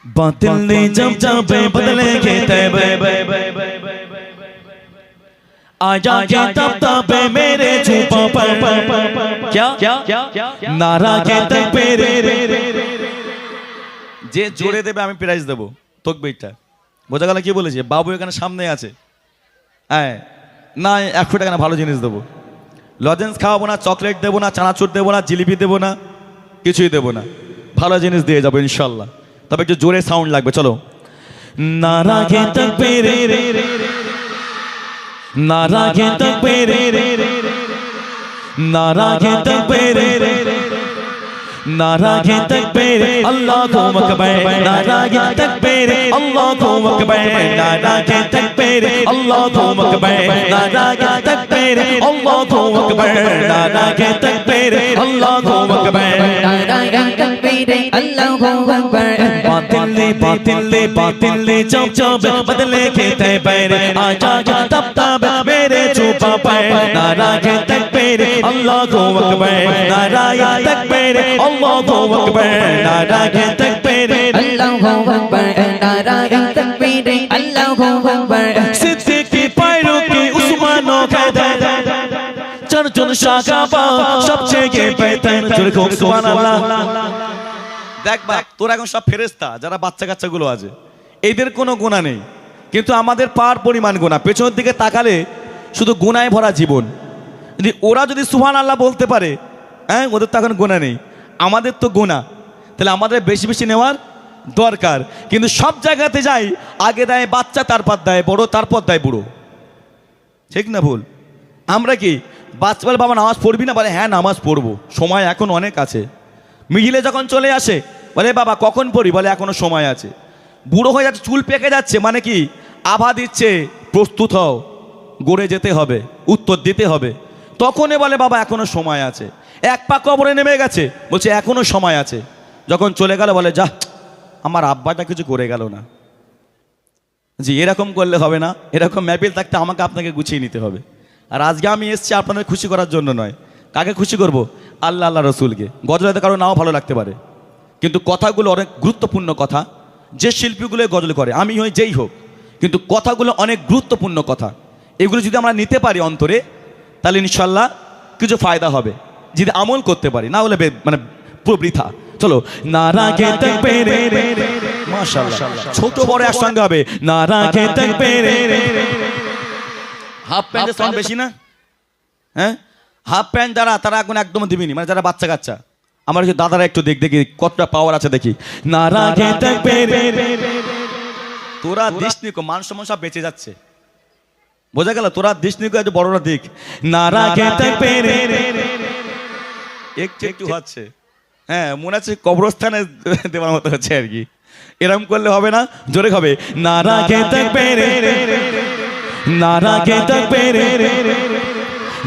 बातिल ने जब जब बदलेंगे तैबे आजा के तब तब मेरे झूठों पर क्या नारा के तक पेरे যে জোরে দেবে আমি প্রাইজ দেব তকবীরটা বোঝা গেল কি বলেছে বাবু এখানে সামনে আছে হ্যাঁ না 100 টাকা না ভালো জিনিস দেবো লজেন্স খাওয়াবো না চকলেট দেবো না চানাচুর দেবো না জিলিপি দেবো না কিছুই দেবো না ভালো জিনিস দিয়ে যাবো ইনশাআল্লাহ তবে একটু জোরে সাউন্ড লাগবে চলো নারা কে তকবীর नारा के तकबीर नारा के तकबीर नारा के तकबीर अल्लाहु अकबर नारा के तकबीर अल्लाहु अकबर नारा के तकबीर अल्लाहु अकबर नारा के तकबीर अल्लाहु अकबर नारा के तकबीर अल्लाहु अकबर नारा के तकबीर अल्लाहु अकबर बातिल ले जब जब बदले के तैबीर आजा तब तब मेरे चुपा पर नारा के तकबीर अल्लाहु अकबर नारा के तकबीर अल्लाहु अकबर नारा के तकबीर अल्लाहु अकबर नारा के तकबीर अल्लाहु अकबर सिद्दीक की पैरों की उस्मानों का चर्चन शाकाबा सबसे बेहतर जुल्को सुभानाल्लाह দেখ বাপ তোরা এখন সব ফেরেশতা যারা বাচ্চা কাচ্চাগুলো আছে এদের কোনো গুনাহ নেই কিন্তু আমাদের পার পরিমাণ গুনাহ পেছনের দিকে তাকালে শুধু গুনাহে ভরা জীবন যদি ওরা যদি সুবহানাল্লাহ বলতে পারে হ্যাঁ ওদের তো এখন গুনাহ নেই আমাদের তো গুনাহ তাহলে আমাদের বেশি বেশি নেওয়ার দরকার কিন্তু সব জায়গাতে যাই আগে দেয় বাচ্চা তারপর দেয় বড় তারপর দেয় বুড়ো ঠিক না ভুল আমরা কি বাচ্চা বলে বাবা নামাজ পড়বি না বলে হ্যাঁ নামাজ পড়বো সময় এখন অনেক আছে মিডিলে যখন চলে আসে বলে বাবা কখন পড়ি বলে এখনো সময় আছে বুড়ো হয়ে যাচ্ছে চুল পেকে যাচ্ছে মানে কি আভা দিচ্ছে প্রস্তুত হও গড়ে যেতে হবে উত্তর দিতে হবে তখনই বলে বাবা এখনো সময় আছে এক পা কবরে নেমে গেছে বলছে এখনো সময় আছে যখন চলে গেল বলে যা আমার আব্বাটা কিছু করে গেল না জি এরকম করলে হবে না এরকম ম্যাপিল থাকতে আমাকে আপনাকে গুছিয়ে নিতে হবে আর আজকে আমি এসেছি আপনাদের খুশি করার জন্য নয় কাকে খুশি করব আল্লাহ আল্লাহ রসুলকে গজল হয়তো কারো নাও ভালো লাগতে পারে কিন্তু কথাগুলো অনেক গুরুত্বপূর্ণ কথা যে শিল্পীগুলো গজল করে আমি হই যেই হোক কিন্তু কথাগুলো অনেক গুরুত্বপূর্ণ কথা এগুলো যদি আমরা নিতে পারি অন্তরে তাহলে ইনশাল্লাহ কিছু ফায়দা হবে যদি আমল করতে পারি না হলে মানে পুরো বৃথা চলো নারা কে তাকবীর মাশাআল্লাহ ছোট বড় একসঙ্গে হবে নারা কে তাকবীর হাফ প্যান্টের সাউন্ড বেশি না হ্যাঁ হাফ প্যান্ট যারা তারা এখন একদম দিবিনি মানে যারা বাচ্চা কাচ্চা আমার দাদারা একটু দেখি কতটা পাওয়ার আছে দেখি নারা কে তাকবীর তোরা দিসনি কো মান সম্মান সব বেঁচে যাচ্ছে বোঝা গেল তোরা দিসনি কো একটু বড়রা দিক নারা কে তাকবীর একটু হচ্ছে হ্যাঁ মনে আছে কবরস্থানে দেওয়ার মতো হচ্ছে আর কি এরকম করলে হবে না জোরে হবে নারা কে তাকবীর নারা কে তাকবীর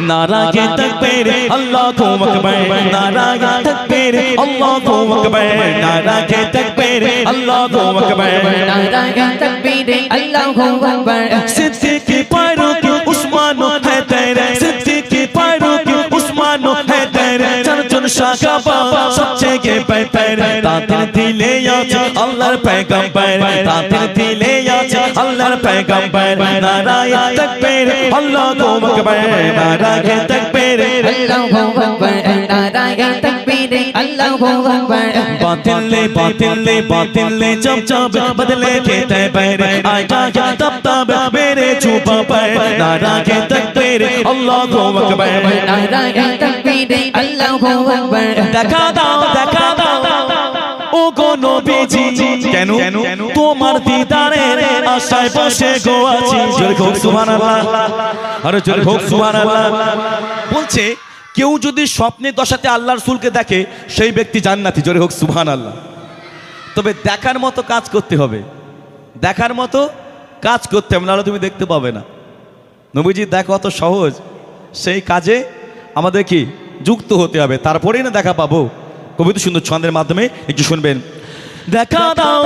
नारा के तकबीर अल्लाहु अकबर नारा के तकबीर अल्लाहु अकबर नारा के तकबीर अल्लाहु अकबर नारा के तकबीर अल्लाहु अकबर सिद्दीक की पैरों की उस्मान है तेरे सिद्दीक की पैरों की उस्मान है तेरे चर्चन शाकाबा सबसे बेहतर तातिर दिले আছে আল্লাহর পয়গম্বর তাतिर দিলে আছে আল্লাহর পয়গম্বর নারা কে তকবীর আল্লাহু আকবার नारा के तकबीर अल्लाहु अकबर नारा के तकबीर अल्लाहु अकबर बातिल ले जब जब बदले के तैबीर आजा तब तब मेरे चुपा पर नारा के तकबीर अल्लाहु अकबर नारा के तकबीर अल्लाहु अकबर দেখা দাও ও গো নবীজি কেন তোমার দিদারের আশায় বসে গো আছি জোরে হোক সুবহানাল্লাহ আরে জোরে হোক সুবহানাল্লাহ বলছে কেউ যদি স্বপ্নে দশাতে আল্লাহ রাসূলকে দেখে সেই ব্যক্তি জান্নাতি জোরে হোক সুবহানাল্লাহ তবে দেখার মতো কাজ করতে হবে দেখার মতো কাজ করতে হবে নাহলে তুমি দেখতে পাবে না নবীজি দেখা অত সহজ সেই কাজে আমাদের কি যুক্ত হতে হবে তারপরেই না দেখা পাবো কবিতা সুন্দর ছন্দের মাধ্যমে একটু শুনবেন দেখা দাও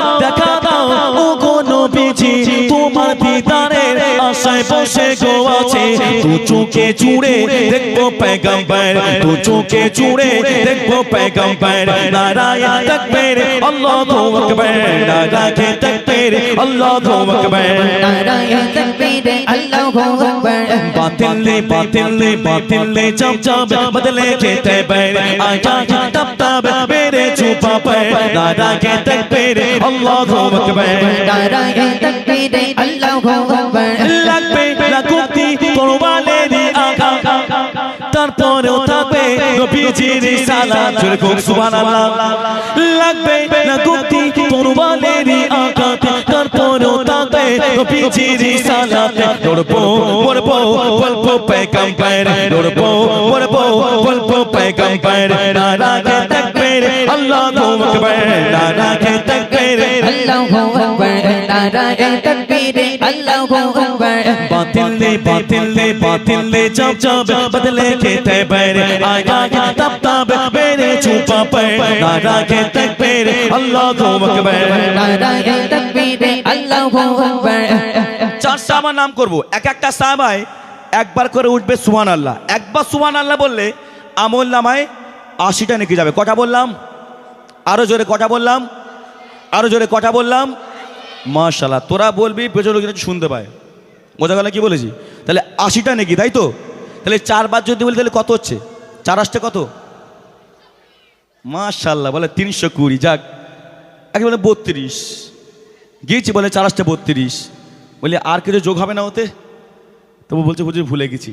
ও গো নবীজি তোমার দিদারের আশায় বসে গো আছে তু চোখে জুড়ে দেখবো পয়গম্বর তু চোখে জুড়ে দেখবো পয়গম্বর নারায়ে তাকবীর আল্লাহু আকবার নারায়ে তাকবীর আল্লাহু আকবার नाराए तकबीर अल्लाहु अकबर बातिल ले जब बदले के तैबर आजा तब तब मेरे छुपा पर नाराए तकबीर अल्लाहु अकबर नाराए तकबीर अल्लाहु अकबर লাগবে লাগুতি তরবালেরই আঘাত তারপরেও থাকবে নবীজির সালাত জোরে কোন সুবহানাল্লাহ লাগবে লাগুতি তরবালেরই আঘাত তারপরেও থাকবে নবীজির সালাত দৌড়বো পড়বো বলবো পয়গম্বর দৌড়বো পড়বো বলবো পয়গম্বর নারায়ে তাকবীর আল্লাহু আকবার নারায়ে তাকবীর अल्लाहु अकबर नाराए तकबीर अल्लाहु अकबर बातिल ले जब बदले के तैबर आया तब मेरे छुपा पर नाराए तकबीर अल्लाहु अकबर नाराए तकबीर अल्लाहु अकबर চার সাহাবার নাম করব এক একটা সাহাবায় একবার করে উঠবে সুবহানাল্লাহ একবার সুবহানাল্লাহ বললে আমল নামায় 80টা নেকি যাবে কটা বললাম আরো জোরে কটা বললাম আরো জোরে কটা বললাম মাশাআল্লাহ তোরা বলবি পেছনে লোকেরা শুনতে পায় বোঝা গেল কি বলেছি তাহলে 80টা নেকি তাই তো তাহলে চারবার যদি বলি তাহলে কত হচ্ছে 4 আসতে কত মাশাআল্লাহ বলে 320 যাক একে বলে 32 গিয়েছি বলে 4 আসতে 32 বলে আর কিছু যোগ হবে না ওতে তবু বলছে হুজুর ভুলে গেছি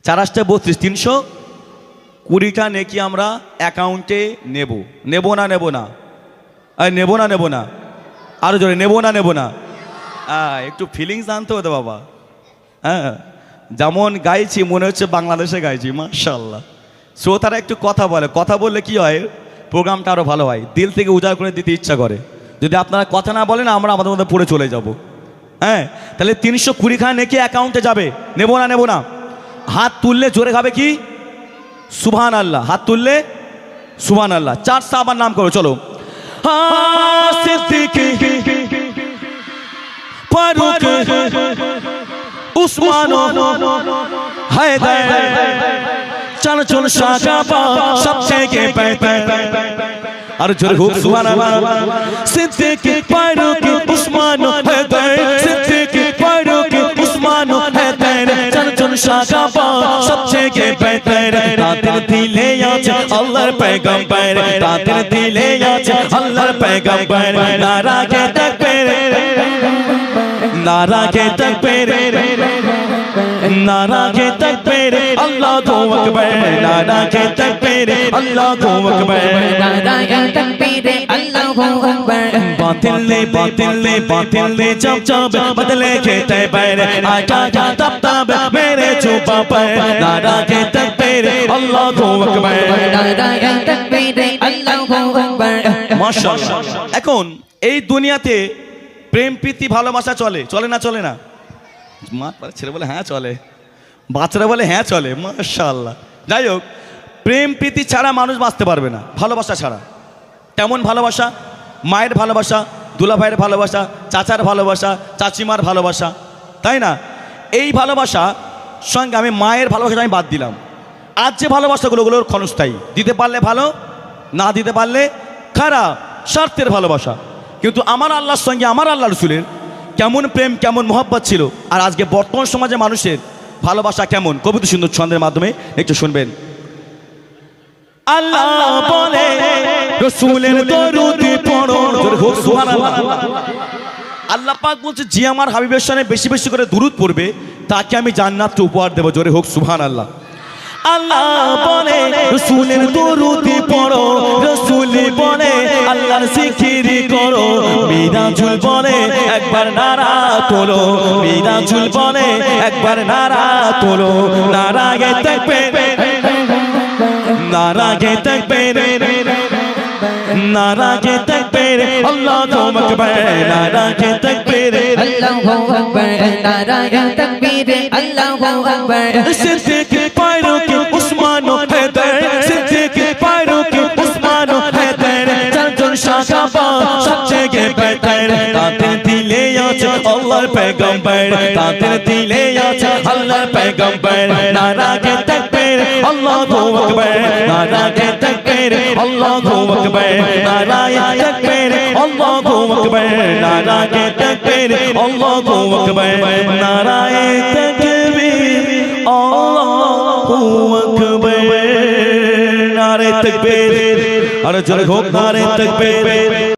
4 আসতে 32 320টা নেকি আমরা অ্যাকাউন্টে নেব না নেব না আরো জোরে নেব না একটু ফিলিংস আনতে হতো বাবা হ্যাঁ যেমন গাইছি মনে হচ্ছে বাংলাদেশে গাইছি মাশাআল্লাহ শ্রোতারা একটু কথা বললে কি হয় প্রোগ্রামটা আরো ভালো হয় দিল থেকে উজাড় করে দিতে ইচ্ছা করে যদি আপনারা কথা না বলেন আমরা আমাদের মধ্যে পড়ে চলে যাব হ্যাঁ তাহলে 320 খানা নেকি অ্যাকাউন্টে যাবে নেব না হাত তুললে জোরে খাবে কি সুবহানাল্লাহ হাত তুললে সুবহানাল্লাহ চার সাহাবার নাম করো চলো सिद्दीक फारूक उस्मान हैदर चल शाकाबा सबसे के बेहतर और जोर हो सुबहानल्लाह सिद्दीक फारूक उस्मान हैदर सिद्दीक फारूक उस्मान हैदर चल शाकाबा सबसे के बेहतर तातिर दिले आज अल्लाहर पैगंबर तातिर दिले आज अल्लाहर पैगंबर नाराए तकबीर नाराए तकबीर अल्लाहु अकबर नाराए तकबीर अल्लाहु अकबर नाराए तकबीर अल्लाहु अकबर बातिल ले जब बदले के तैबर आजा तब मेरे छुपा पर नाराए तकबीर अल्लाहु अकबर नाराए तकबीर अल्लाहु अकबर माशाআল্লাহ এখন এই দুনিয়াতে প্রেম প্রীতি ভালোবাসা চলে না মা ছেলে বলে হ্যাঁ চলে বাচ্চারা বলে হ্যাঁ চলে মাশাআল্লাহ যাই হোক প্রেম প্রীতি ছাড়া মানুষ বাঁচতে পারবে না ভালোবাসা ছাড়া কেমন ভালোবাসা মায়ের ভালোবাসা দুলা ভাইয়ের ভালোবাসা চাচার ভালোবাসা চাচিমার ভালোবাসা তাই না এই ভালোবাসা সঙ্গে আমি মায়ের ভালোবাসা আমি বাদ দিলাম আজ যে ভালোবাসাগুলোর ক্ষণস্থায়ী দিতে পারলে ভালো না দিতে পারলে খারাপ স্বার্থের ভালোবাসা কিন্তু আমার আল্লাহর সঙ্গে আমার আল্লাহ রাসূলের কেমন প্রেম কেমন মহব্বত ছিল আর আজকে বর্তমান সমাজে মানুষের ভালোবাসা কেমন কবিতা সুন্দর ছন্দের মাধ্যমে একটু শুনবেন আল্লাহ বলে রাসূলের দরুদ পড়ো জোরে হোক সুবহানাল্লাহ আল্লাহ পাক বলছে যে আমার হাবিবের শানে বেশি বেশি করে দুরূদ পড়বে তাকে আমি জান্নাত উপহার দেব জোরে হোক সুবহানাল্লাহ আল্লাহ বলে রাসূলের দরুদ পড়ো রাসূল বলে আল্লাহর জিকির করো মিরাজুল বলে একবার নারা তোলো মিরাজুল বলে একবার নারা তোলো নারায়ে তাকবীর নারায়ে তাকবীর নারায়ে তাকবীর আল্লাহু আকবার নারায়ে তাকবীর अल्लाहु अकबर नाराए तकबीर अल्लाहु अकबर सिद्दीक फारूक उस्मान हैदर सिद्दीक फारूक उस्मान हैदर चल शाकाबा सबसे के बेहतर ताते दिले आज अल्लाहर पैगंबर তাদের দিলে আছে আল্লাহর পয়গম্বর নারায়ে তাকবীর আল্লাহু আকবার নারায়ে তাকবীর আল্লাহু আকবার নারায়ে তাকবীর আল্লাহু আকবার নারায়ে তাকবীর আল্লাহু আকবার নারায়ে তাকবীর আল্লাহু আকবার নারে তাকবীর আর জোরে হোক নারে তাকবীর